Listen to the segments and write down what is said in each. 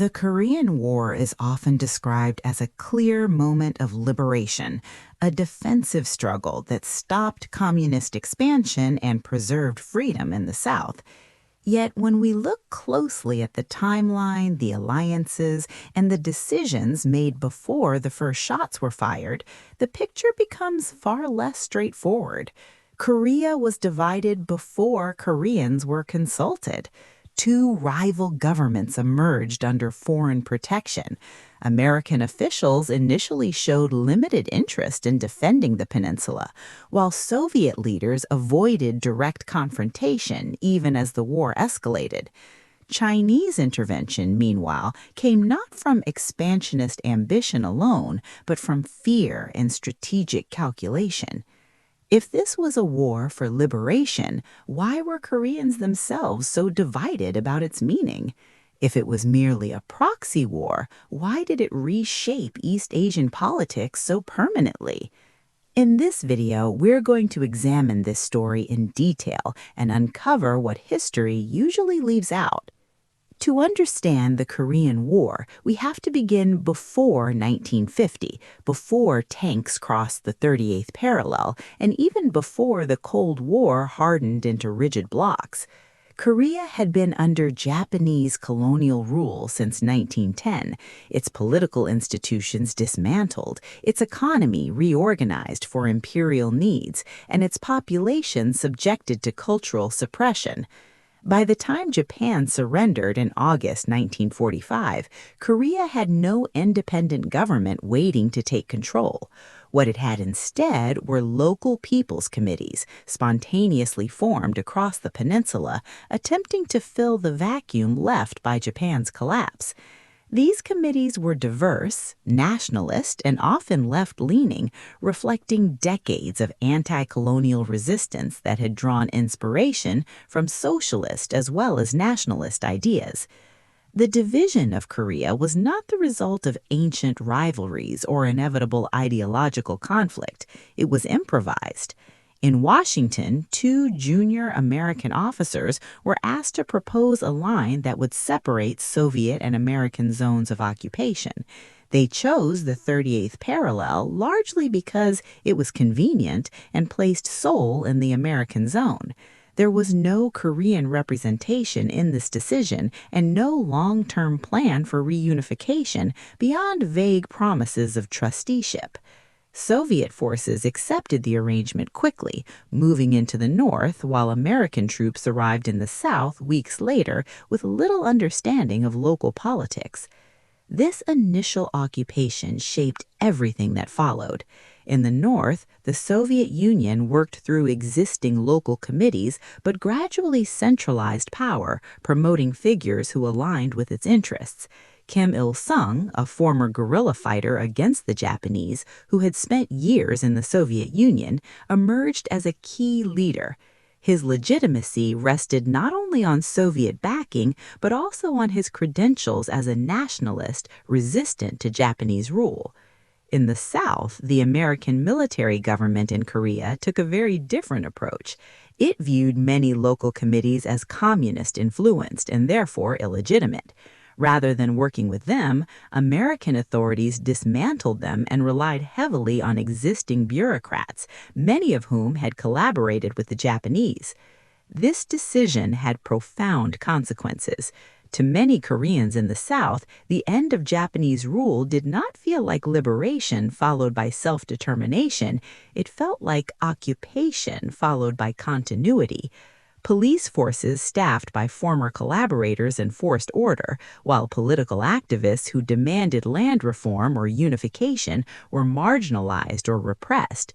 The Korean War is often described as a clear moment of liberation, a defensive struggle that stopped communist expansion and preserved freedom in the South. Yet, when we look closely at the timeline, the alliances, and the decisions made before the first shots were fired, the picture becomes far less straightforward. Korea was divided before Koreans were consulted. Two rival governments emerged under foreign protection. American officials initially showed limited interest in defending the peninsula, while Soviet leaders avoided direct confrontation even as the war escalated. Chinese intervention, meanwhile, came not from expansionist ambition alone, but from fear and strategic calculation. If this was a war for liberation, why were Koreans themselves so divided about its meaning? If it was merely a proxy war, why did it reshape East Asian politics so permanently? In this video, we're going to examine this story in detail and uncover what history usually leaves out. To understand the Korean War, we have to begin before 1950, before tanks crossed the 38th parallel, and even before the Cold War hardened into rigid blocs. Korea had been under Japanese colonial rule since 1910, its political institutions dismantled, its economy reorganized for imperial needs, and its population subjected to cultural suppression. By the time Japan surrendered in August 1945, Korea had no independent government waiting to take control. What it had instead were local people's committees, spontaneously formed across the peninsula, attempting to fill the vacuum left by Japan's collapse. These committees were diverse, nationalist, and often left-leaning, reflecting decades of anti-colonial resistance that had drawn inspiration from socialist as well as nationalist ideas. The division of Korea was not the result of ancient rivalries or inevitable ideological conflict. It was improvised. In Washington, two junior American officers were asked to propose a line that would separate Soviet and American zones of occupation. They chose the 38th parallel largely because it was convenient and placed Seoul in the American zone. There was no Korean representation in this decision and no long-term plan for reunification beyond vague promises of trusteeship. Soviet forces accepted the arrangement quickly, moving into the north while American troops arrived in the south weeks later with little understanding of local politics. This initial occupation shaped everything that followed. In the north, the Soviet Union worked through existing local committees but gradually centralized power, promoting figures who aligned with its interests. Kim Il-sung, a former guerrilla fighter against the Japanese who had spent years in the Soviet Union, emerged as a key leader. His legitimacy rested not only on Soviet backing, but also on his credentials as a nationalist resistant to Japanese rule. In the South, the American military government in Korea took a very different approach. It viewed many local committees as communist-influenced and therefore illegitimate. Rather than working with them, American authorities dismantled them and relied heavily on existing bureaucrats, many of whom had collaborated with the Japanese. This decision had profound consequences. To many Koreans in the South, the end of Japanese rule did not feel like liberation followed by self-determination. It felt like occupation followed by continuity. Police forces staffed by former collaborators enforced order, while political activists who demanded land reform or unification were marginalized or repressed.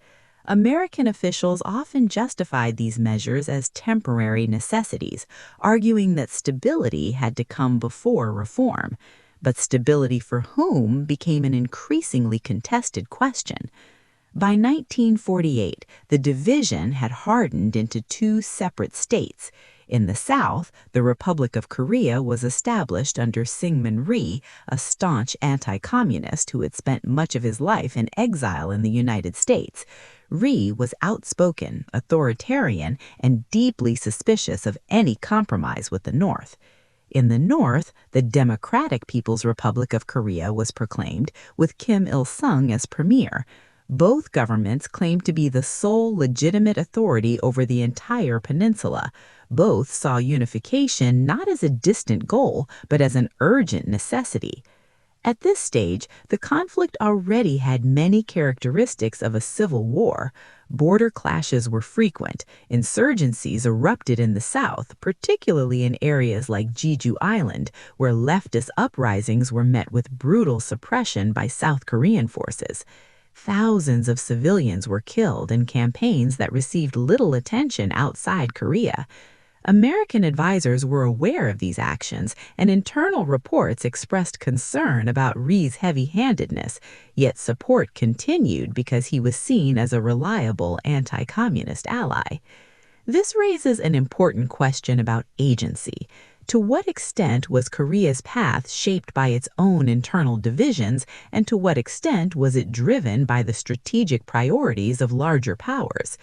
American officials often justified these measures as temporary necessities, arguing that stability had to come before reform. But stability for whom became an increasingly contested question. By 1948, the division had hardened into two separate states. In the South, the Republic of Korea was established under Syngman Rhee, a staunch anti-communist who had spent much of his life in exile in the United States. Rhee was outspoken, authoritarian, and deeply suspicious of any compromise with the North. In the north, the Democratic People's Republic of Korea was proclaimed, with Kim Il-sung as premier. Both governments claimed to be the sole legitimate authority over the entire peninsula. Both saw unification not as a distant goal, but as an urgent necessity. At this stage, the conflict already had many characteristics of a civil war. Border clashes were frequent. Insurgencies erupted in the south, particularly in areas like Jeju Island, where leftist uprisings were met with brutal suppression by South Korean forces. Thousands of civilians were killed in campaigns that received little attention outside Korea. American advisors were aware of these actions, and internal reports expressed concern about Ri's heavy-handedness, yet support continued because he was seen as a reliable anti-communist ally. This raises an important question about agency. To what extent was Korea's path shaped by its own internal divisions, and to what extent was it driven by the strategic priorities of larger powers?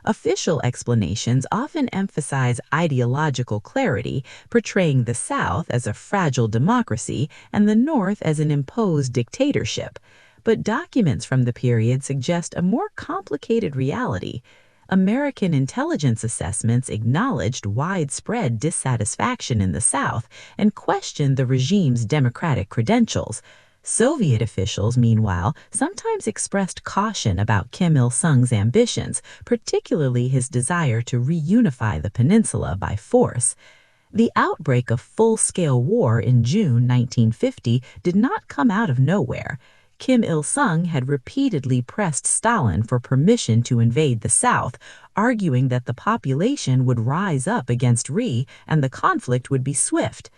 Official explanations often emphasize ideological clarity, portraying the South as a fragile democracy and the North as an imposed dictatorship. But documents from the period suggest a more complicated reality. American intelligence assessments acknowledged widespread dissatisfaction in the South and questioned the regime's democratic credentials. Soviet officials, meanwhile, sometimes expressed caution about Kim Il-sung's ambitions, particularly his desire to reunify the peninsula by force. The outbreak of full-scale war in June 1950 did not come out of nowhere. Kim Il-sung had repeatedly pressed Stalin for permission to invade the South, arguing that the population would rise up against Ri and the conflict would be swift.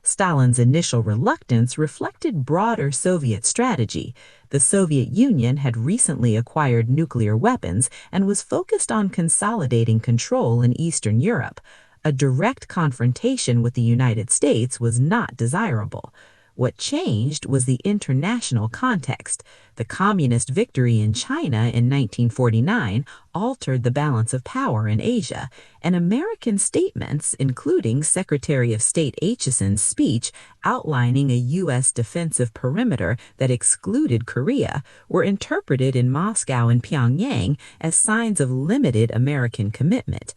Stalin's initial reluctance reflected broader Soviet strategy. The Soviet Union had recently acquired nuclear weapons and was focused on consolidating control in Eastern Europe. A direct confrontation with the United States was not desirable. What changed was the international context. The communist victory in China in 1949 altered the balance of power in Asia, and American statements, including Secretary of State Acheson's speech outlining a U.S. defensive perimeter that excluded Korea, were interpreted in Moscow and Pyongyang as signs of limited American commitment.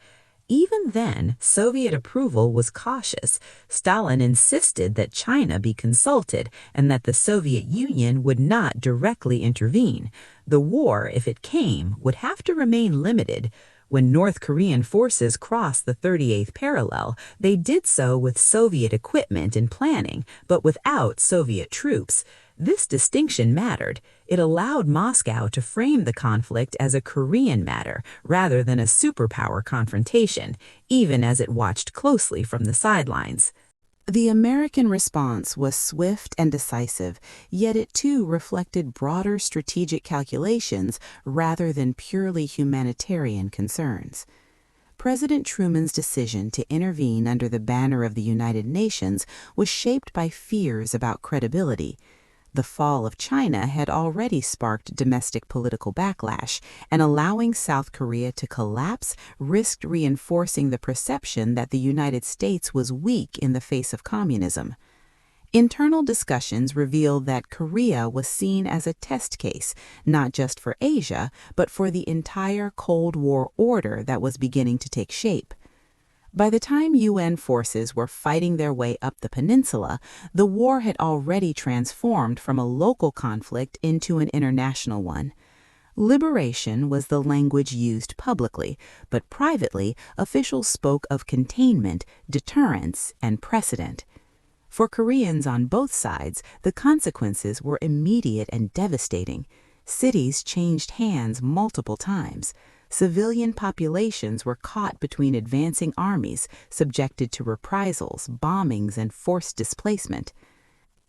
Even then, Soviet approval was cautious. Stalin insisted that China be consulted and that the Soviet Union would not directly intervene. The war, if it came, would have to remain limited. When North Korean forces crossed the 38th parallel, they did so with Soviet equipment and planning, but without Soviet troops. This distinction mattered. It allowed Moscow to frame the conflict as a Korean matter rather than a superpower confrontation, even as it watched closely from the sidelines. The American response was swift and decisive, yet it too reflected broader strategic calculations rather than purely humanitarian concerns. President Truman's decision to intervene under the banner of the United Nations was shaped by fears about credibility. The fall of China had already sparked domestic political backlash, and allowing South Korea to collapse risked reinforcing the perception that the United States was weak in the face of communism. Internal discussions revealed that Korea was seen as a test case, not just for Asia, but for the entire Cold War order that was beginning to take shape. By the time UN forces were fighting their way up the peninsula, the war had already transformed from a local conflict into an international one. Liberation was the language used publicly, but privately, officials spoke of containment, deterrence, and precedent. For Koreans on both sides, the consequences were immediate and devastating. Cities changed hands multiple times. Civilian populations were caught between advancing armies, subjected to reprisals, bombings, and forced displacement.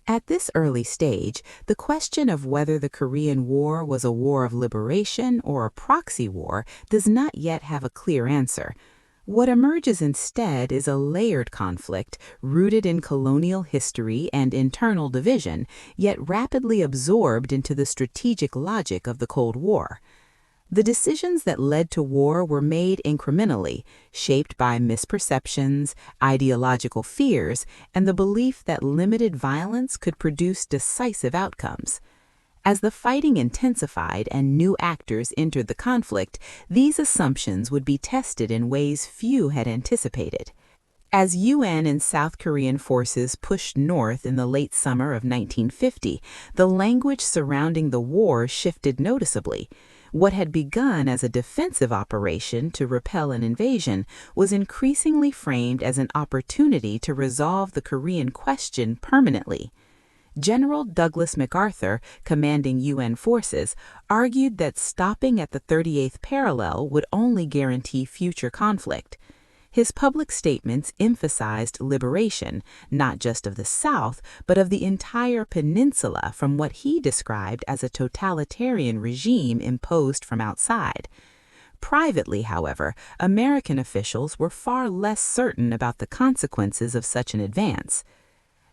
At this early stage, the question of whether the Korean War was a war of liberation or a proxy war does not yet have a clear answer. What emerges instead is a layered conflict rooted in colonial history and internal division, yet rapidly absorbed into the strategic logic of the Cold War. The decisions that led to war were made incrementally, shaped by misperceptions, ideological fears, and the belief that limited violence could produce decisive outcomes. As the fighting intensified and new actors entered the conflict, these assumptions would be tested in ways few had anticipated. As UN and South Korean forces pushed north in the late summer of 1950, the language surrounding the war shifted noticeably. What had begun as a defensive operation to repel an invasion was increasingly framed as an opportunity to resolve the Korean question permanently. General Douglas MacArthur, commanding UN forces, argued that stopping at the 38th parallel would only guarantee future conflict. His public statements emphasized liberation, not just of the South, but of the entire peninsula from what he described as a totalitarian regime imposed from outside. Privately, however, American officials were far less certain about the consequences of such an advance.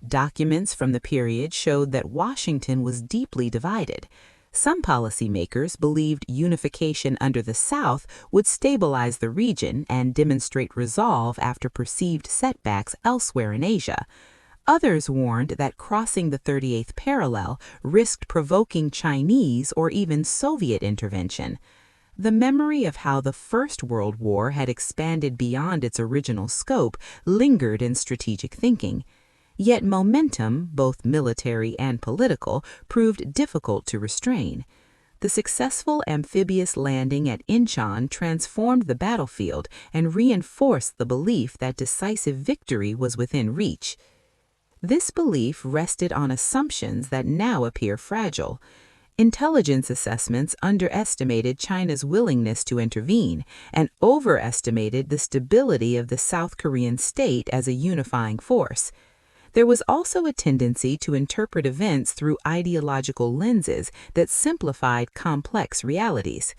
Documents from the period showed that Washington was deeply divided. Some policymakers believed unification under the South would stabilize the region and demonstrate resolve after perceived setbacks elsewhere in Asia. Others warned that crossing the 38th parallel risked provoking Chinese or even Soviet intervention. The memory of how the First World War had expanded beyond its original scope lingered in strategic thinking. Yet momentum, both military and political, proved difficult to restrain. The successful amphibious landing at Incheon transformed the battlefield and reinforced the belief that decisive victory was within reach. This belief rested on assumptions that now appear fragile. Intelligence assessments underestimated China's willingness to intervene and overestimated the stability of the South Korean state as a unifying force. There was also a tendency to interpret events through ideological lenses that simplified complex realities.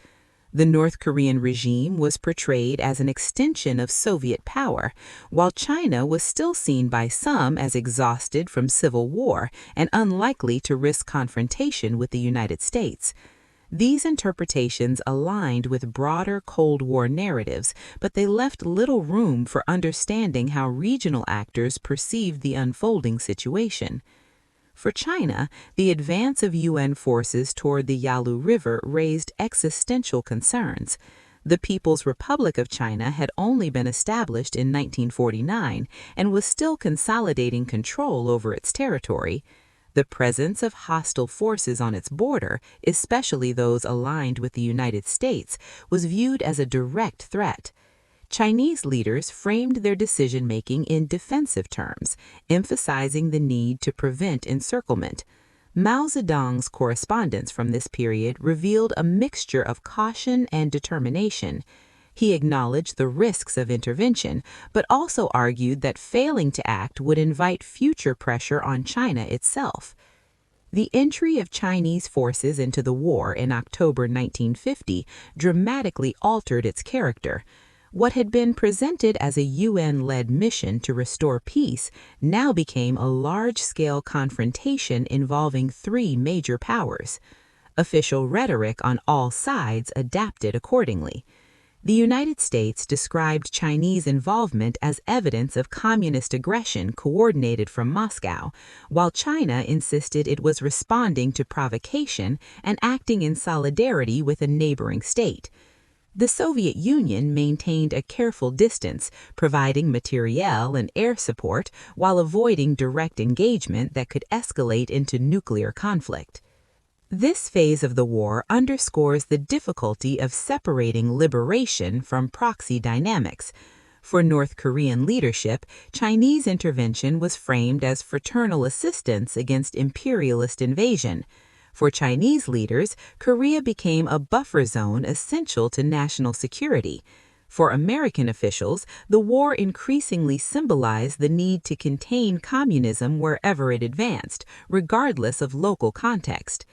The North Korean regime was portrayed as an extension of Soviet power, while China was still seen by some as exhausted from civil war and unlikely to risk confrontation with the United States. These interpretations aligned with broader Cold War narratives, but they left little room for understanding how regional actors perceived the unfolding situation. For China, the advance of UN forces toward the Yalu River raised existential concerns. The People's Republic of China had only been established in 1949 and was still consolidating control over its territory. The presence of hostile forces on its border, especially those aligned with the United States, was viewed as a direct threat. Chinese leaders framed their decision-making in defensive terms, emphasizing the need to prevent encirclement. Mao Zedong's correspondence from this period revealed a mixture of caution and determination. He acknowledged the risks of intervention, but also argued that failing to act would invite future pressure on China itself. The entry of Chinese forces into the war in October 1950 dramatically altered its character. What had been presented as a UN-led mission to restore peace now became a large-scale confrontation involving three major powers. Official rhetoric on all sides adapted accordingly. The United States described Chinese involvement as evidence of communist aggression coordinated from Moscow, while China insisted it was responding to provocation and acting in solidarity with a neighboring state. The Soviet Union maintained a careful distance, providing materiel and air support while avoiding direct engagement that could escalate into nuclear conflict. This phase of the war underscores the difficulty of separating liberation from proxy dynamics. For North Korean leadership, Chinese intervention was framed as fraternal assistance against imperialist invasion. For Chinese leaders, Korea became a buffer zone essential to national security. For American officials, the war increasingly symbolized the need to contain communism wherever it advanced, regardless of local context.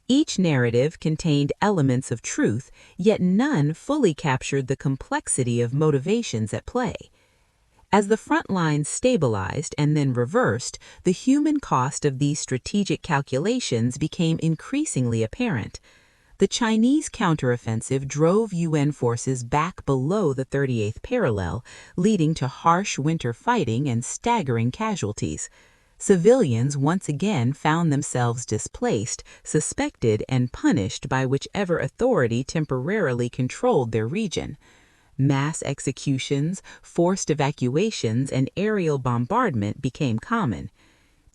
Each narrative contained elements of truth, yet none fully captured the complexity of motivations at play. As the front lines stabilized and then reversed, the human cost of these strategic calculations became increasingly apparent. The Chinese counteroffensive drove UN forces back below the 38th parallel, leading to harsh winter fighting and staggering casualties. Civilians once again found themselves displaced, suspected, and punished by whichever authority temporarily controlled their region. Mass executions, forced evacuations, and aerial bombardment became common.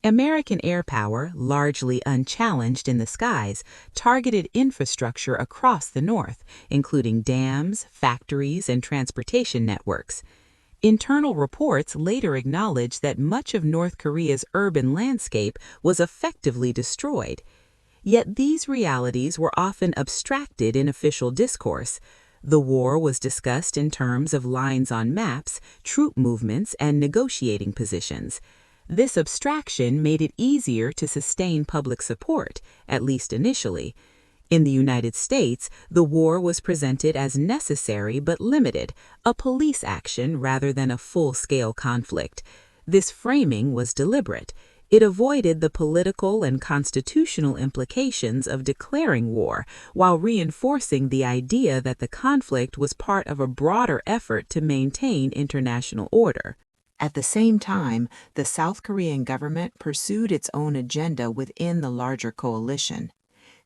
American air power, largely unchallenged in the skies, targeted infrastructure across the North, including dams, factories, and transportation networks. Internal reports later acknowledged that much of North Korea's urban landscape was effectively destroyed. Yet these realities were often abstracted in official discourse. The war was discussed in terms of lines on maps, troop movements, and negotiating positions. This abstraction made it easier to sustain public support, at least initially. In the United States, the war was presented as necessary but limited, a police action rather than a full-scale conflict. This framing was deliberate. It avoided the political and constitutional implications of declaring war, while reinforcing the idea that the conflict was part of a broader effort to maintain international order. At the same time, the South Korean government pursued its own agenda within the larger coalition.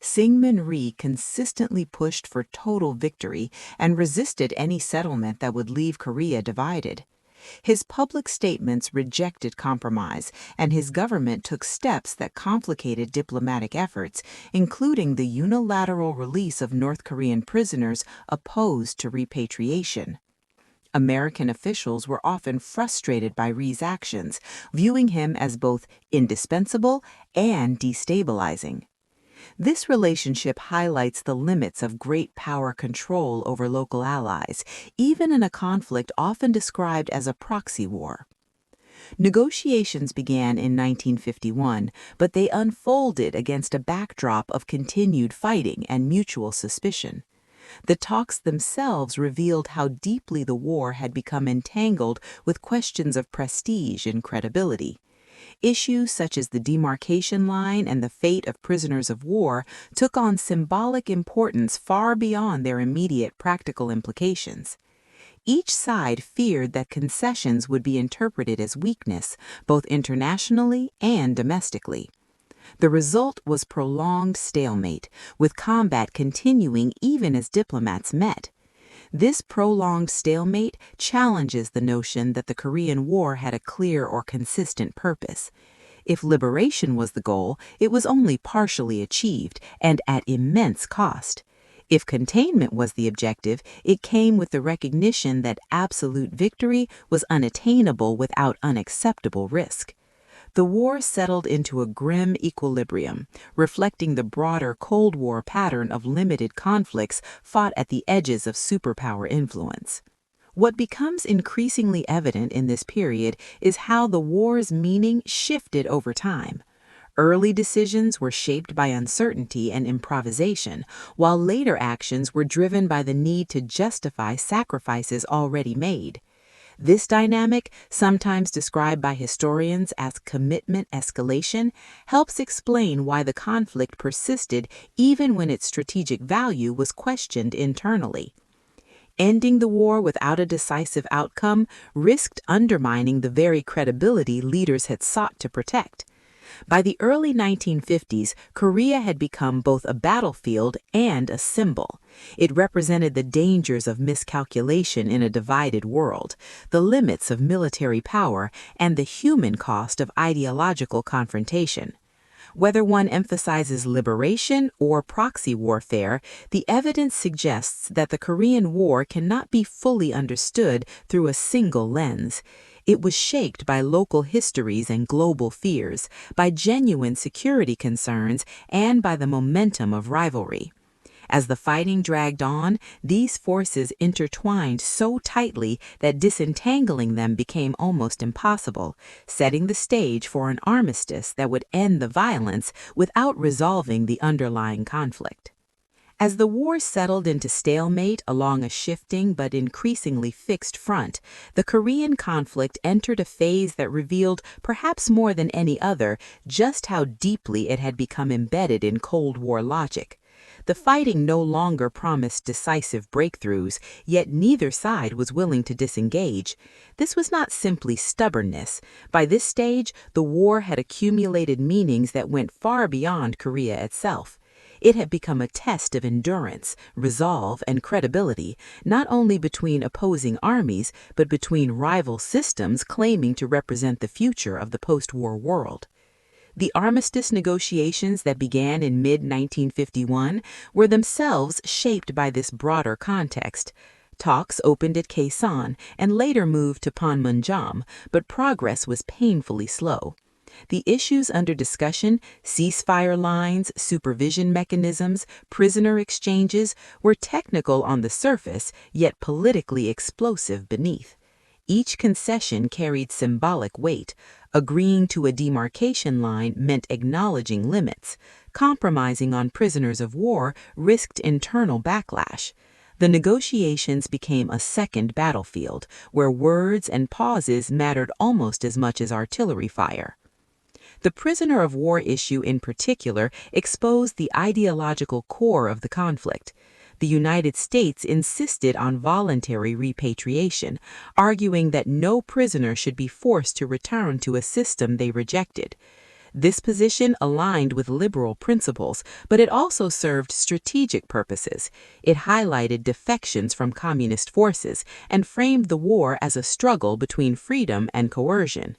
Syngman Rhee consistently pushed for total victory and resisted any settlement that would leave Korea divided. His public statements rejected compromise, and his government took steps that complicated diplomatic efforts, including the unilateral release of North Korean prisoners opposed to repatriation. American officials were often frustrated by Rhee's actions, viewing him as both indispensable and destabilizing. This relationship highlights the limits of great power control over local allies, even in a conflict often described as a proxy war. Negotiations began in 1951, but they unfolded against a backdrop of continued fighting and mutual suspicion. The talks themselves revealed how deeply the war had become entangled with questions of prestige and credibility. Issues such as the demarcation line and the fate of prisoners of war took on symbolic importance far beyond their immediate practical implications. Each side feared that concessions would be interpreted as weakness, both internationally and domestically. The result was prolonged stalemate, with combat continuing even as diplomats met. This prolonged stalemate challenges the notion that the Korean War had a clear or consistent purpose. If liberation was the goal, it was only partially achieved and at immense cost. If containment was the objective, it came with the recognition that absolute victory was unattainable without unacceptable risk. The war settled into a grim equilibrium, reflecting the broader Cold War pattern of limited conflicts fought at the edges of superpower influence. What becomes increasingly evident in this period is how the war's meaning shifted over time. Early decisions were shaped by uncertainty and improvisation, while later actions were driven by the need to justify sacrifices already made. This dynamic, sometimes described by historians as commitment escalation, helps explain why the conflict persisted even when its strategic value was questioned internally. Ending the war without a decisive outcome risked undermining the very credibility leaders had sought to protect. By the early 1950s, Korea had become both a battlefield and a symbol. It represented the dangers of miscalculation in a divided world, the limits of military power, and the human cost of ideological confrontation. Whether one emphasizes liberation or proxy warfare, the evidence suggests that the Korean War cannot be fully understood through a single lens. It was shaped by local histories and global fears, by genuine security concerns, and by the momentum of rivalry. As the fighting dragged on, these forces intertwined so tightly that disentangling them became almost impossible, setting the stage for an armistice that would end the violence without resolving the underlying conflict. As the war settled into stalemate along a shifting but increasingly fixed front, the Korean conflict entered a phase that revealed, perhaps more than any other, just how deeply it had become embedded in Cold War logic. The fighting no longer promised decisive breakthroughs, yet neither side was willing to disengage. This was not simply stubbornness. By this stage, the war had accumulated meanings that went far beyond Korea itself. It had become a test of endurance, resolve, and credibility, not only between opposing armies, but between rival systems claiming to represent the future of the post-war world. The armistice negotiations that began in mid-1951 were themselves shaped by this broader context. Talks opened at Kaisan and later moved to Panmunjom, but progress was painfully slow. The issues under discussion, ceasefire lines, supervision mechanisms, prisoner exchanges, were technical on the surface, yet politically explosive beneath. Each concession carried symbolic weight. Agreeing to a demarcation line meant acknowledging limits. Compromising on prisoners of war risked internal backlash. The negotiations became a second battlefield, where words and pauses mattered almost as much as artillery fire. The prisoner of war issue in particular exposed the ideological core of the conflict. The United States insisted on voluntary repatriation, arguing that no prisoner should be forced to return to a system they rejected. This position aligned with liberal principles, but it also served strategic purposes. It highlighted defections from communist forces and framed the war as a struggle between freedom and coercion.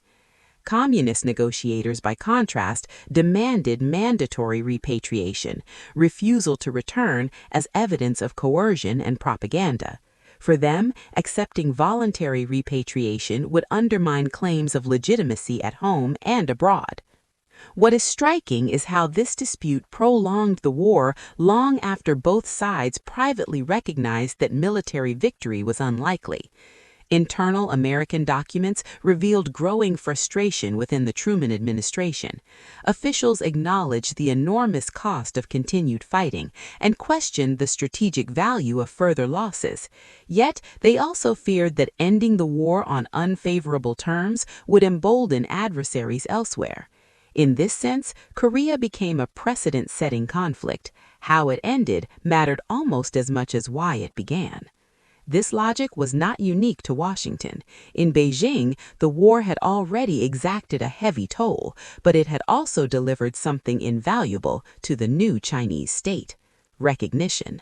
Communist negotiators, by contrast, demanded mandatory repatriation, refusal to return as evidence of coercion and propaganda. For them, accepting voluntary repatriation would undermine claims of legitimacy at home and abroad. What is striking is how this dispute prolonged the war long after both sides privately recognized that military victory was unlikely. Internal American documents revealed growing frustration within the Truman administration. Officials acknowledged the enormous cost of continued fighting and questioned the strategic value of further losses. Yet, they also feared that ending the war on unfavorable terms would embolden adversaries elsewhere. In this sense, Korea became a precedent-setting conflict. How it ended mattered almost as much as why it began. This logic was not unique to Washington. In Beijing, the war had already exacted a heavy toll, but it had also delivered something invaluable to the new Chinese state: recognition.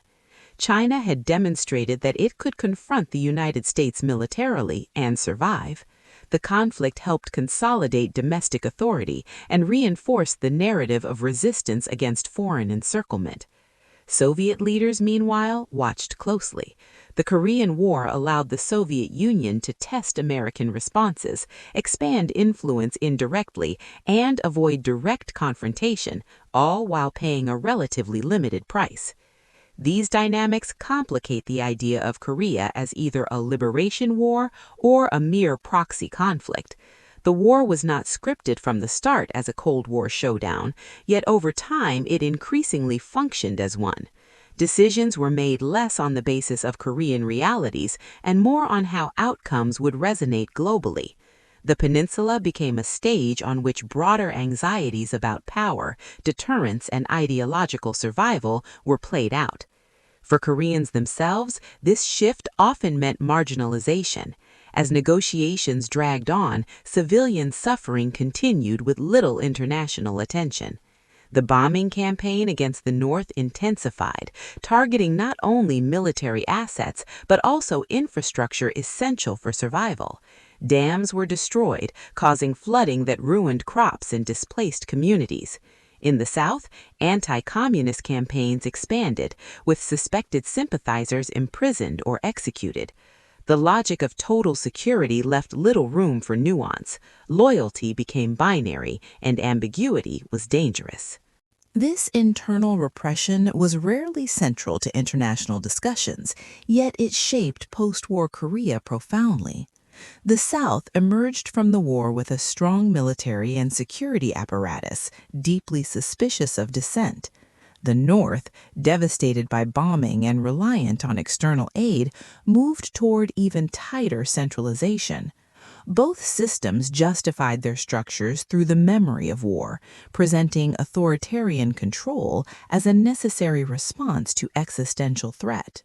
China had demonstrated that it could confront the United States militarily and survive. The conflict helped consolidate domestic authority and reinforce the narrative of resistance against foreign encirclement. Soviet leaders, meanwhile, watched closely. The Korean War allowed the Soviet Union to test American responses, expand influence indirectly, and avoid direct confrontation, all while paying a relatively limited price. These dynamics complicate the idea of Korea as either a liberation war or a mere proxy conflict. The war was not scripted from the start as a Cold War showdown, yet over time it increasingly functioned as one. Decisions were made less on the basis of Korean realities and more on how outcomes would resonate globally. The peninsula became a stage on which broader anxieties about power, deterrence, and ideological survival were played out. For Koreans themselves, this shift often meant marginalization. As negotiations dragged on, civilian suffering continued with little international attention. The bombing campaign against the North intensified, targeting not only military assets but also infrastructure essential for survival. Dams were destroyed, causing flooding that ruined crops and displaced communities. In the South, anti-communist campaigns expanded, with suspected sympathizers imprisoned or executed. The logic of total security left little room for nuance. Loyalty became binary, and ambiguity was dangerous. This internal repression was rarely central to international discussions, yet it shaped post-war Korea profoundly. The South emerged from the war with a strong military and security apparatus, deeply suspicious of dissent. The North, devastated by bombing and reliant on external aid, moved toward even tighter centralization. Both systems justified their structures through the memory of war, presenting authoritarian control as a necessary response to existential threat.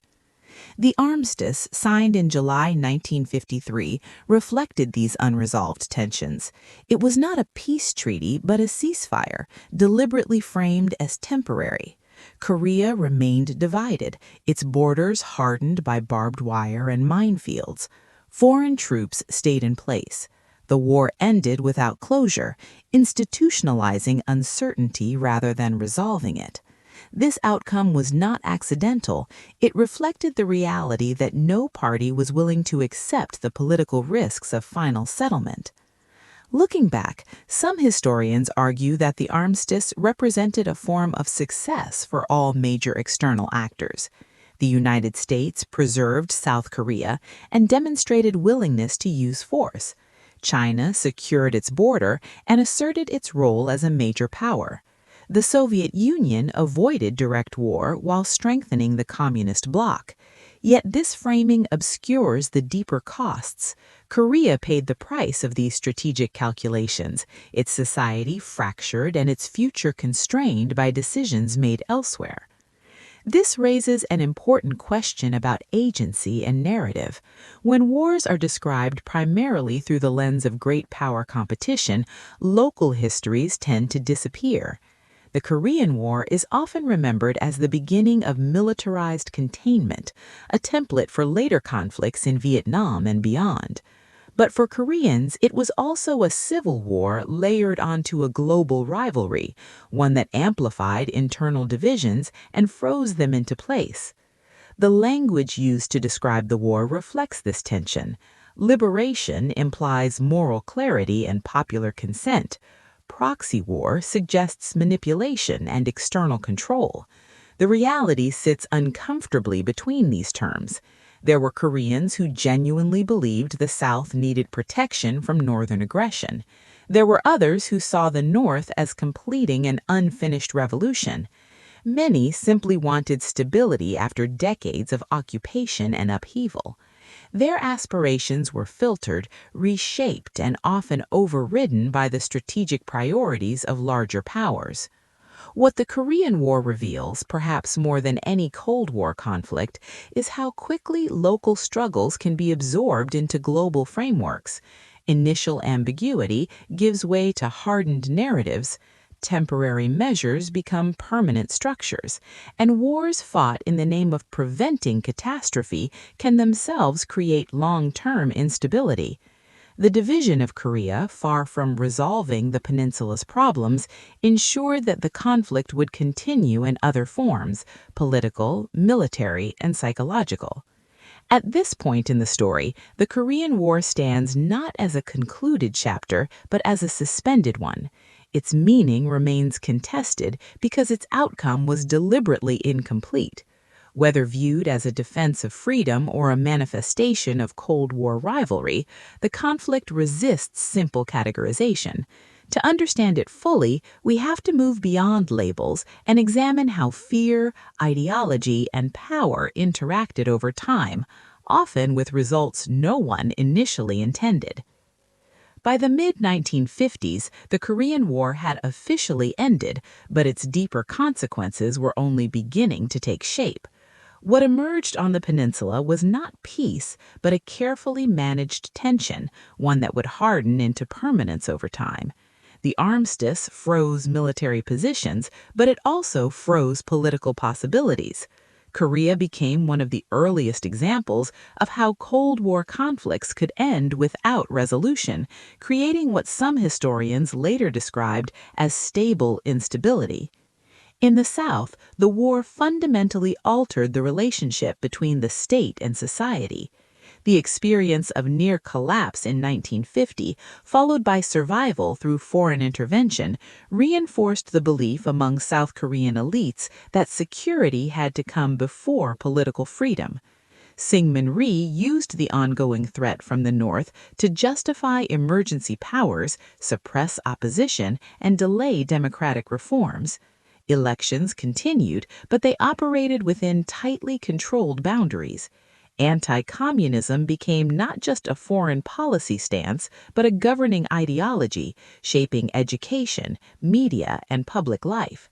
The armistice, signed in July 1953, reflected these unresolved tensions. It was not a peace treaty, but a ceasefire, deliberately framed as temporary. Korea remained divided, its borders hardened by barbed wire and minefields. Foreign troops stayed in place. The war ended without closure, institutionalizing uncertainty rather than resolving it. This outcome was not accidental. It reflected the reality that no party was willing to accept the political risks of final settlement. Looking back, some historians argue that the armistice represented a form of success for all major external actors. The United States preserved South Korea and demonstrated willingness to use force. China secured its border and asserted its role as a major power. The Soviet Union avoided direct war while strengthening the communist bloc. Yet this framing obscures the deeper costs. Korea paid the price of these strategic calculations, its society fractured and its future constrained by decisions made elsewhere. This raises an important question about agency and narrative. When wars are described primarily through the lens of great power competition, local histories tend to disappear. The Korean War is often remembered as the beginning of militarized containment, a template for later conflicts in Vietnam and beyond. But for Koreans, it was also a civil war layered onto a global rivalry, one that amplified internal divisions and froze them into place. The language used to describe the war reflects this tension. Liberation implies moral clarity and popular consent. Proxy war suggests manipulation and external control. The reality sits uncomfortably between these terms. There were Koreans who genuinely believed the South needed protection from Northern aggression. There were others who saw the North as completing an unfinished revolution. Many simply wanted stability after decades of occupation and upheaval. Their aspirations were filtered, reshaped, and often overridden by the strategic priorities of larger powers. What the Korean War reveals, perhaps more than any Cold War conflict, is how quickly local struggles can be absorbed into global frameworks. Initial ambiguity gives way to hardened narratives. Temporary measures become permanent structures, and wars fought in the name of preventing catastrophe can themselves create long-term instability. The division of Korea, far from resolving the peninsula's problems, ensured that the conflict would continue in other forms: political, military, and psychological. At this point in the story, the Korean War stands not as a concluded chapter, but as a suspended one. Its meaning remains contested because its outcome was deliberately incomplete. Whether viewed as a defense of freedom or a manifestation of Cold War rivalry, the conflict resists simple categorization. To understand it fully, we have to move beyond labels and examine how fear, ideology, and power interacted over time, often with results no one initially intended. By the mid-1950s, the Korean War had officially ended, but its deeper consequences were only beginning to take shape. What emerged on the peninsula was not peace, but a carefully managed tension, one that would harden into permanence over time. The armistice froze military positions, but it also froze political possibilities. Korea became one of the earliest examples of how Cold War conflicts could end without resolution, creating what some historians later described as stable instability. In the South, the war fundamentally altered the relationship between the state and society. The experience of near collapse in 1950, followed by survival through foreign intervention, reinforced the belief among South Korean elites that security had to come before political freedom. Syngman Rhee used the ongoing threat from the North to justify emergency powers, suppress opposition, and delay democratic reforms. Elections continued, but they operated within tightly controlled boundaries. Anti-communism became not just a foreign policy stance, but a governing ideology, shaping education, media, and public life.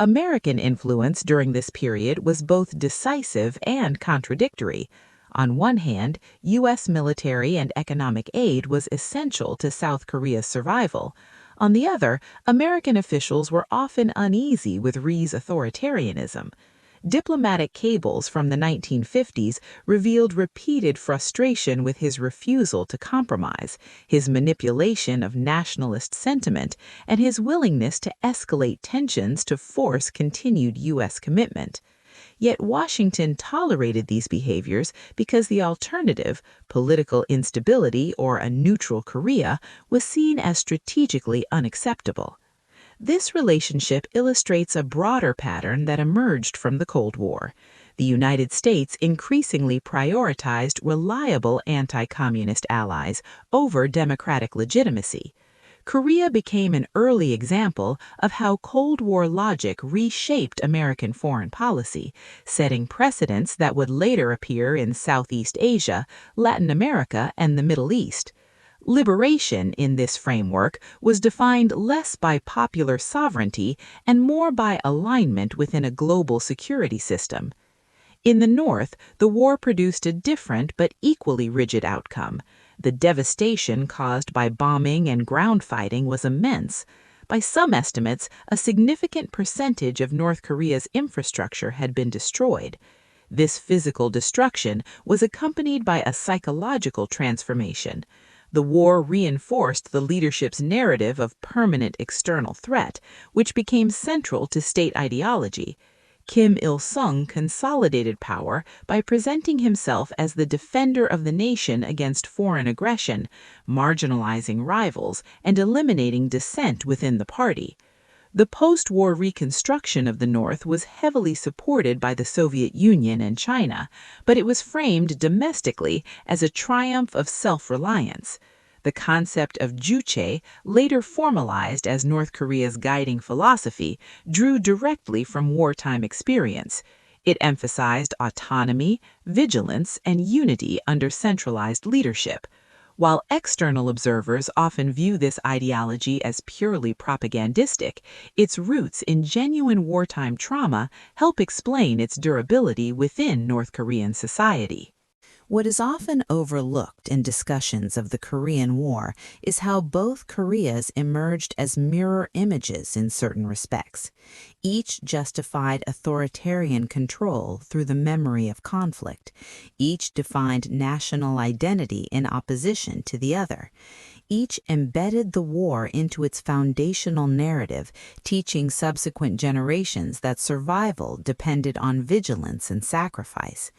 American influence during this period was both decisive and contradictory. On one hand, U.S. military and economic aid was essential to South Korea's survival. On the other, American officials were often uneasy with Ri's authoritarianism. Diplomatic cables from the 1950s revealed repeated frustration with his refusal to compromise, his manipulation of nationalist sentiment, and his willingness to escalate tensions to force continued U.S. commitment. Yet Washington tolerated these behaviors because the alternative, political instability or a neutral Korea, was seen as strategically unacceptable. This relationship illustrates a broader pattern that emerged from the Cold War. The United States increasingly prioritized reliable anti-communist allies over democratic legitimacy. Korea became an early example of how Cold War logic reshaped American foreign policy, setting precedents that would later appear in Southeast Asia, Latin America, and the Middle East. Liberation in this framework was defined less by popular sovereignty and more by alignment within a global security system. In the North, the war produced a different but equally rigid outcome. The devastation caused by bombing and ground fighting was immense. By some estimates, a significant percentage of North Korea's infrastructure had been destroyed. This physical destruction was accompanied by a psychological transformation. The war reinforced the leadership's narrative of permanent external threat, which became central to state ideology. Kim Il-sung consolidated power by presenting himself as the defender of the nation against foreign aggression, marginalizing rivals, and eliminating dissent within the party. The post-war reconstruction of the North was heavily supported by the Soviet Union and China, but it was framed domestically as a triumph of self-reliance. The concept of juche, later formalized as North Korea's guiding philosophy, drew directly from wartime experience. It emphasized autonomy, vigilance, and unity under centralized leadership. While external observers often view this ideology as purely propagandistic, its roots in genuine wartime trauma help explain its durability within North Korean society. What is often overlooked in discussions of the Korean War is how both Koreas emerged as mirror images in certain respects. Each justified authoritarian control through the memory of conflict. Each defined national identity in opposition to the other. Each embedded the war into its foundational narrative, teaching subsequent generations that survival depended on vigilance and sacrifice.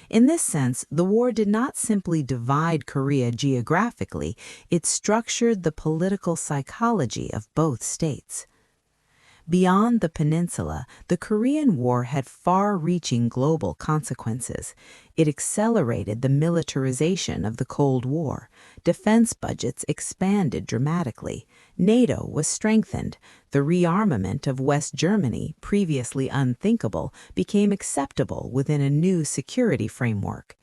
In this sense, the war did not simply divide Korea geographically, it structured the political psychology of both states. Beyond the peninsula, the Korean War had far-reaching global consequences. It accelerated the militarization of the Cold War. Defense budgets expanded dramatically. NATO was strengthened. The rearmament of West Germany, previously unthinkable, became acceptable within a new security framework.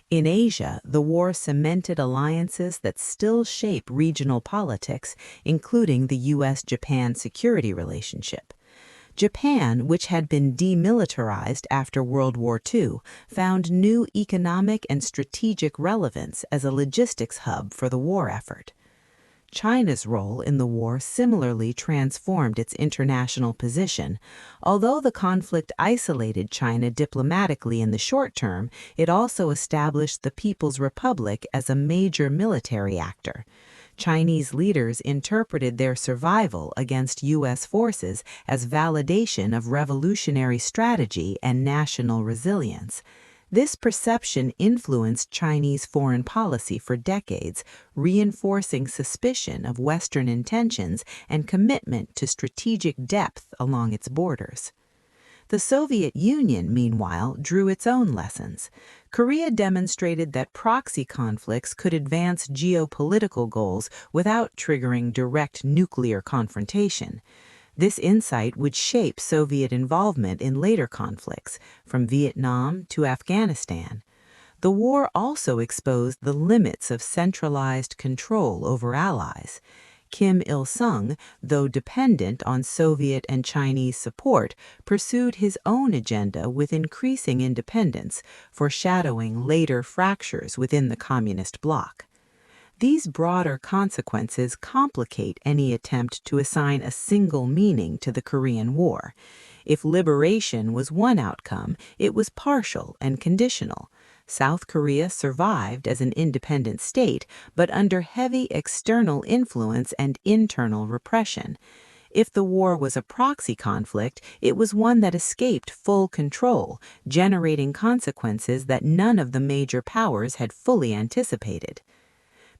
In Asia, the war cemented alliances that still shape regional politics, including the U.S.-Japan security relationship. Japan, which had been demilitarized after World War II, found new economic and strategic relevance as a logistics hub for the war effort. China's role in the war similarly transformed its international position. Although the conflict isolated China diplomatically in the short term, it also established the People's Republic as a major military actor. Chinese leaders interpreted their survival against U.S. forces as validation of revolutionary strategy and national resilience. This perception influenced Chinese foreign policy for decades, reinforcing suspicion of Western intentions and commitment to strategic depth along its borders. The Soviet Union, meanwhile, drew its own lessons. Korea demonstrated that proxy conflicts could advance geopolitical goals without triggering direct nuclear confrontation. This insight would shape Soviet involvement in later conflicts, from Vietnam to Afghanistan. The war also exposed the limits of centralized control over allies. Kim Il-sung, though dependent on Soviet and Chinese support, pursued his own agenda with increasing independence, foreshadowing later fractures within the communist bloc. These broader consequences complicate any attempt to assign a single meaning to the Korean War. If liberation was one outcome, it was partial and conditional. South Korea survived as an independent state, but under heavy external influence and internal repression. If the war was a proxy conflict, it was one that escaped full control, generating consequences that none of the major powers had fully anticipated.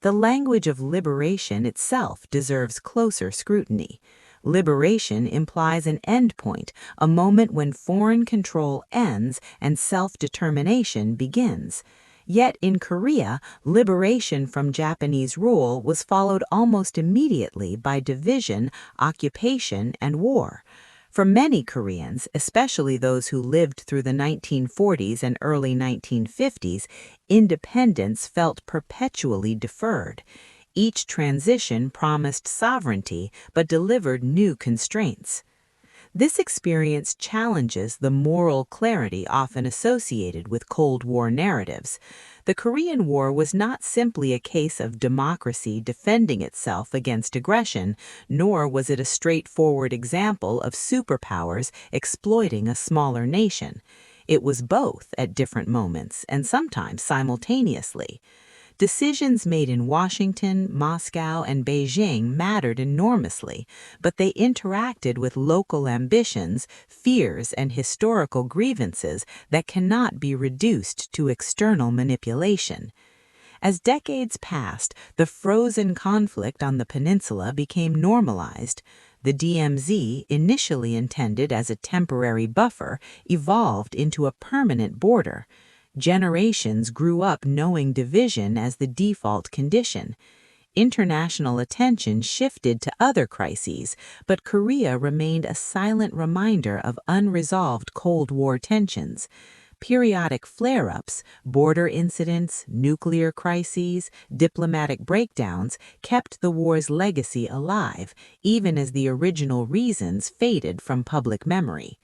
The language of liberation itself deserves closer scrutiny. Liberation implies an endpoint, a moment when foreign control ends and self-determination begins. Yet in Korea, liberation from Japanese rule was followed almost immediately by division, occupation, and war. For many Koreans, especially those who lived through the 1940s and early 1950s, independence felt perpetually deferred. Each transition promised sovereignty but delivered new constraints. This experience challenges the moral clarity often associated with Cold War narratives. The Korean War was not simply a case of democracy defending itself against aggression, nor was it a straightforward example of superpowers exploiting a smaller nation. It was both at different moments and sometimes simultaneously. Decisions made in Washington, Moscow, and Beijing mattered enormously, but they interacted with local ambitions, fears, and historical grievances that cannot be reduced to external manipulation. As decades passed, the frozen conflict on the peninsula became normalized. The DMZ, initially intended as a temporary buffer, evolved into a permanent border. Generations grew up knowing division as the default condition. International attention shifted to other crises, but Korea remained a silent reminder of unresolved Cold War tensions. Periodic flare-ups, border incidents, nuclear crises, diplomatic breakdowns kept the war's legacy alive, even as the original reasons faded from public memory.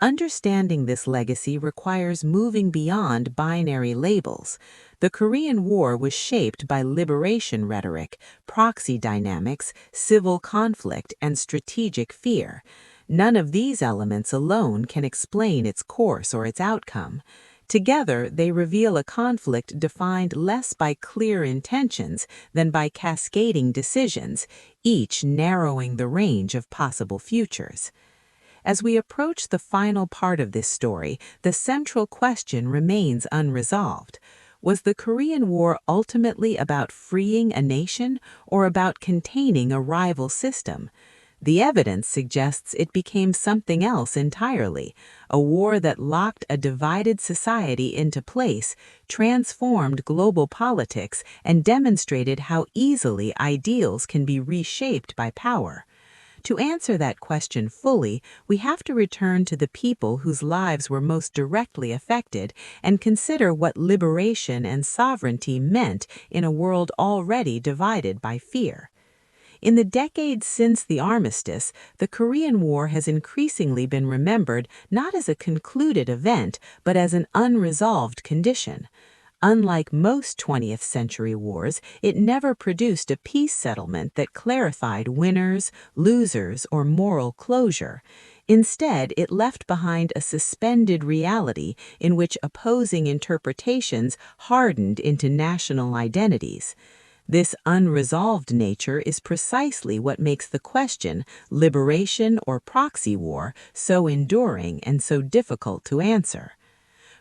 Understanding this legacy requires moving beyond binary labels. The Korean War was shaped by liberation rhetoric, proxy dynamics, civil conflict, and strategic fear. None of these elements alone can explain its course or its outcome. Together, they reveal a conflict defined less by clear intentions than by cascading decisions, each narrowing the range of possible futures. As we approach the final part of this story, the central question remains unresolved. Was the Korean War ultimately about freeing a nation or about containing a rival system? The evidence suggests it became something else entirely, a war that locked a divided society into place, transformed global politics, and demonstrated how easily ideals can be reshaped by power. To answer that question fully, we have to return to the people whose lives were most directly affected and consider what liberation and sovereignty meant in a world already divided by fear. In the decades since the armistice, the Korean War has increasingly been remembered not as a concluded event, but as an unresolved condition. Unlike most 20th century wars, it never produced a peace settlement that clarified winners, losers, or moral closure. Instead, it left behind a suspended reality in which opposing interpretations hardened into national identities. This unresolved nature is precisely what makes the question, liberation or proxy war, so enduring and so difficult to answer.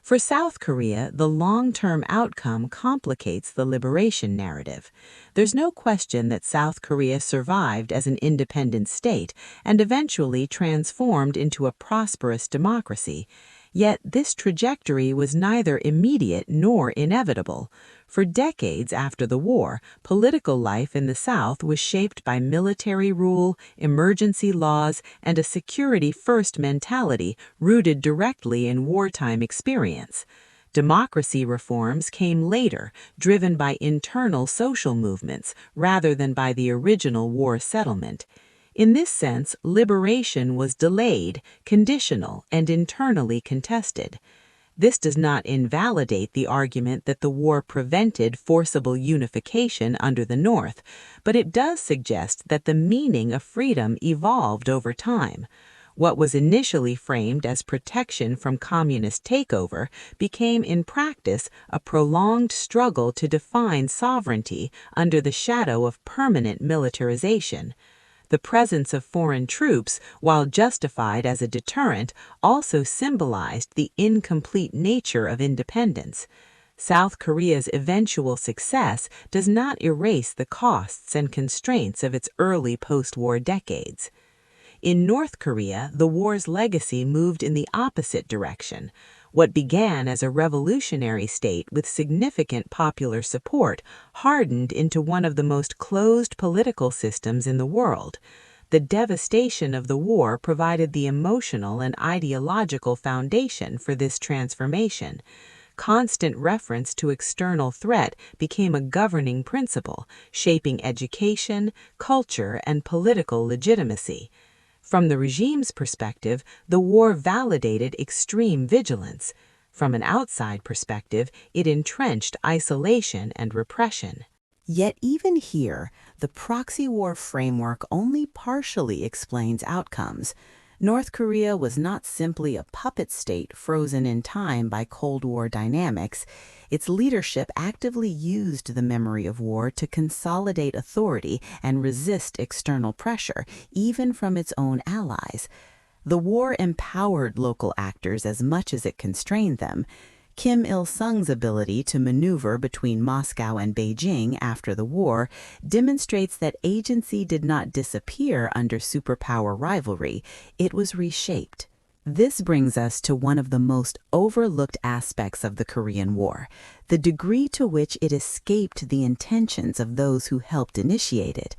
For South Korea, the long-term outcome complicates the liberation narrative. There's no question that South Korea survived as an independent state and eventually transformed into a prosperous democracy. Yet this trajectory was neither immediate nor inevitable. For decades after the war, political life in the South was shaped by military rule, emergency laws, and a security-first mentality rooted directly in wartime experience. Democracy reforms came later, driven by internal social movements rather than by the original war settlement. In this sense, liberation was delayed, conditional, and internally contested. This does not invalidate the argument that the war prevented forcible unification under the North, but it does suggest that the meaning of freedom evolved over time. What was initially framed as protection from communist takeover became in practice a prolonged struggle to define sovereignty under the shadow of permanent militarization. The presence of foreign troops, while justified as a deterrent, also symbolized the incomplete nature of independence. South Korea's eventual success does not erase the costs and constraints of its early post-war decades. In North Korea, the war's legacy moved in the opposite direction. What began as a revolutionary state with significant popular support hardened into one of the most closed political systems in the world. The devastation of the war provided the emotional and ideological foundation for this transformation. Constant reference to external threat became a governing principle, shaping education, culture, and political legitimacy. From the regime's perspective, the war validated extreme vigilance. From an outside perspective, it entrenched isolation and repression. Yet even here, the proxy war framework only partially explains outcomes. North Korea was not simply a puppet state frozen in time by Cold War dynamics. Its leadership actively used the memory of war to consolidate authority and resist external pressure, even from its own allies. The war empowered local actors as much as it constrained them. Kim Il-sung's ability to maneuver between Moscow and Beijing after the war demonstrates that agency did not disappear under superpower rivalry, it was reshaped. This brings us to one of the most overlooked aspects of the Korean War, the degree to which it escaped the intentions of those who helped initiate it.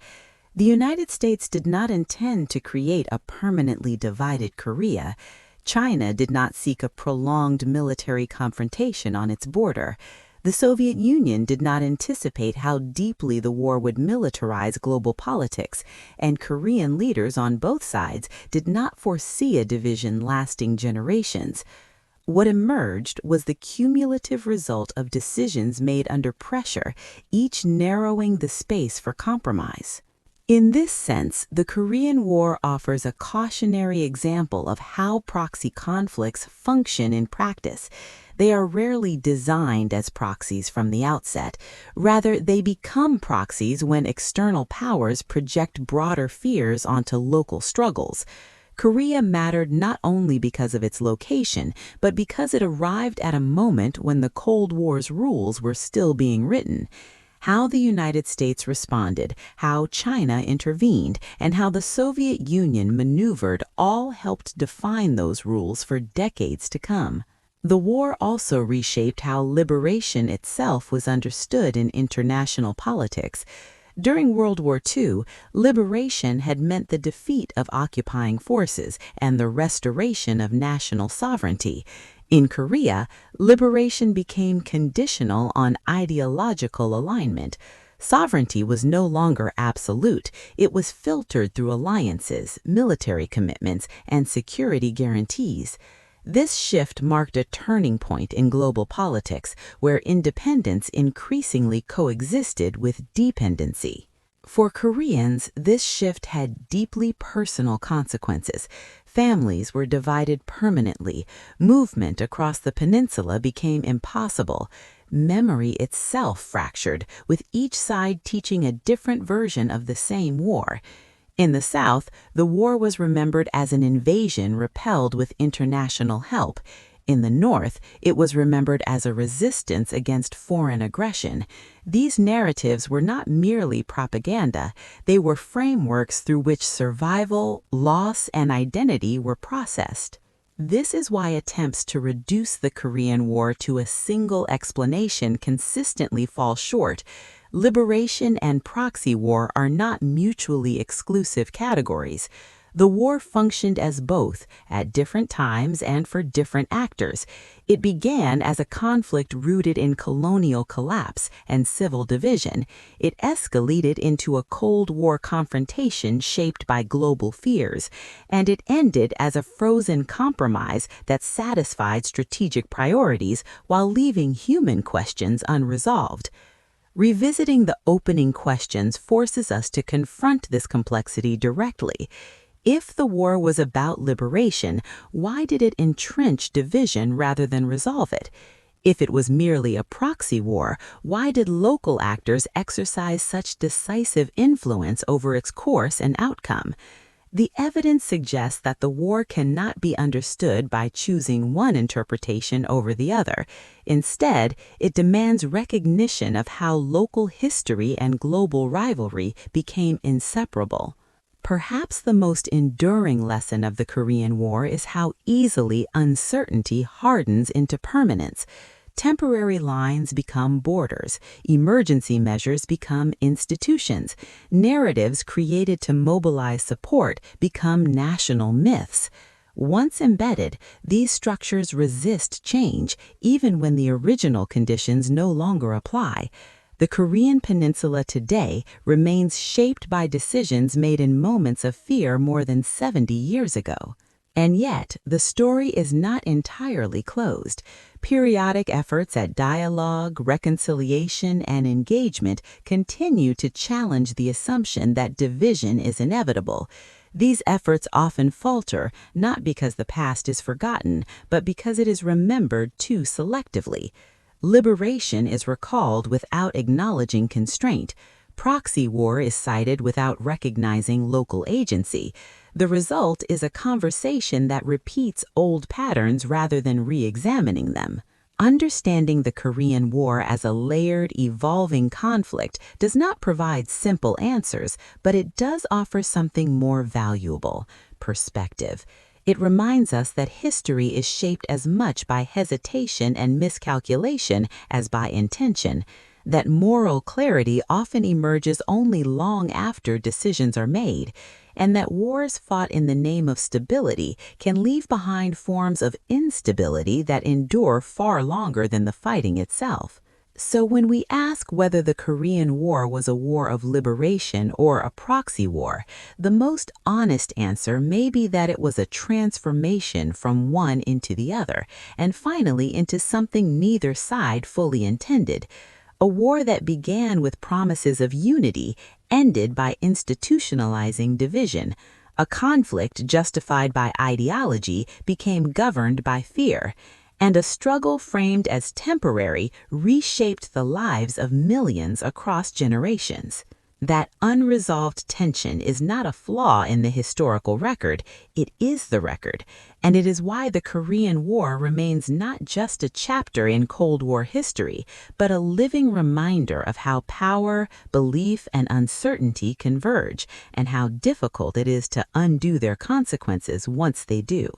The United States did not intend to create a permanently divided Korea. China did not seek a prolonged military confrontation on its border. The Soviet Union did not anticipate how deeply the war would militarize global politics, and Korean leaders on both sides did not foresee a division lasting generations. What emerged was the cumulative result of decisions made under pressure, each narrowing the space for compromise. In this sense, the Korean War offers a cautionary example of how proxy conflicts function in practice. They are rarely designed as proxies from the outset. Rather, they become proxies when external powers project broader fears onto local struggles. Korea mattered not only because of its location, but because it arrived at a moment when the Cold War's rules were still being written. How the United States responded, how China intervened, and how the Soviet Union maneuvered all helped define those rules for decades to come. The war also reshaped how liberation itself was understood in international politics. During World War II, liberation had meant the defeat of occupying forces and the restoration of national sovereignty. In Korea, liberation became conditional on ideological alignment. Sovereignty was no longer absolute. It was filtered through alliances, military commitments, and security guarantees. This shift marked a turning point in global politics, where independence increasingly coexisted with dependency. For Koreans, this shift had deeply personal consequences. Families were divided permanently. Movement across the peninsula became impossible. Memory itself fractured, with each side teaching a different version of the same war. In the South, the war was remembered as an invasion repelled with international help. In the North, it was remembered as a resistance against foreign aggression. These narratives were not merely propaganda, they were frameworks through which survival, loss, and identity were processed. This is why attempts to reduce the Korean War to a single explanation consistently fall short. Liberation and proxy war are not mutually exclusive categories. The war functioned as both at different times and for different actors. It began as a conflict rooted in colonial collapse and civil division. It escalated into a Cold War confrontation shaped by global fears, and it ended as a frozen compromise that satisfied strategic priorities while leaving human questions unresolved. Revisiting the opening questions forces us to confront this complexity directly. If the war was about liberation, why did it entrench division rather than resolve it? If it was merely a proxy war, why did local actors exercise such decisive influence over its course and outcome? The evidence suggests that the war cannot be understood by choosing one interpretation over the other. Instead, it demands recognition of how local history and global rivalry became inseparable. Perhaps the most enduring lesson of the Korean War is how easily uncertainty hardens into permanence. Temporary lines become borders, emergency measures become institutions, narratives created to mobilize support become national myths. Once embedded, these structures resist change even when the original conditions no longer apply. The Korean peninsula today remains shaped by decisions made in moments of fear more than 70 years ago. And yet, the story is not entirely closed. Periodic efforts at dialogue, reconciliation, and engagement continue to challenge the assumption that division is inevitable. These efforts often falter, not because the past is forgotten, but because it is remembered too selectively. Liberation is recalled without acknowledging constraint. Proxy war is cited without recognizing local agency. The result is a conversation that repeats old patterns rather than re-examining them. Understanding the Korean War as a layered, evolving conflict does not provide simple answers, but it does offer something more valuable: perspective. It reminds us that history is shaped as much by hesitation and miscalculation as by intention, that moral clarity often emerges only long after decisions are made, and that wars fought in the name of stability can leave behind forms of instability that endure far longer than the fighting itself. So when we ask whether the Korean War was a war of liberation or a proxy war, the most honest answer may be that it was a transformation from one into the other, and finally into something neither side fully intended. A war that began with promises of unity ended by institutionalizing division. A conflict justified by ideology became governed by fear. And a struggle framed as temporary reshaped the lives of millions across generations. That unresolved tension is not a flaw in the historical record, it is the record, and it is why the Korean War remains not just a chapter in Cold War history, but a living reminder of how power, belief, and uncertainty converge, and how difficult it is to undo their consequences once they do.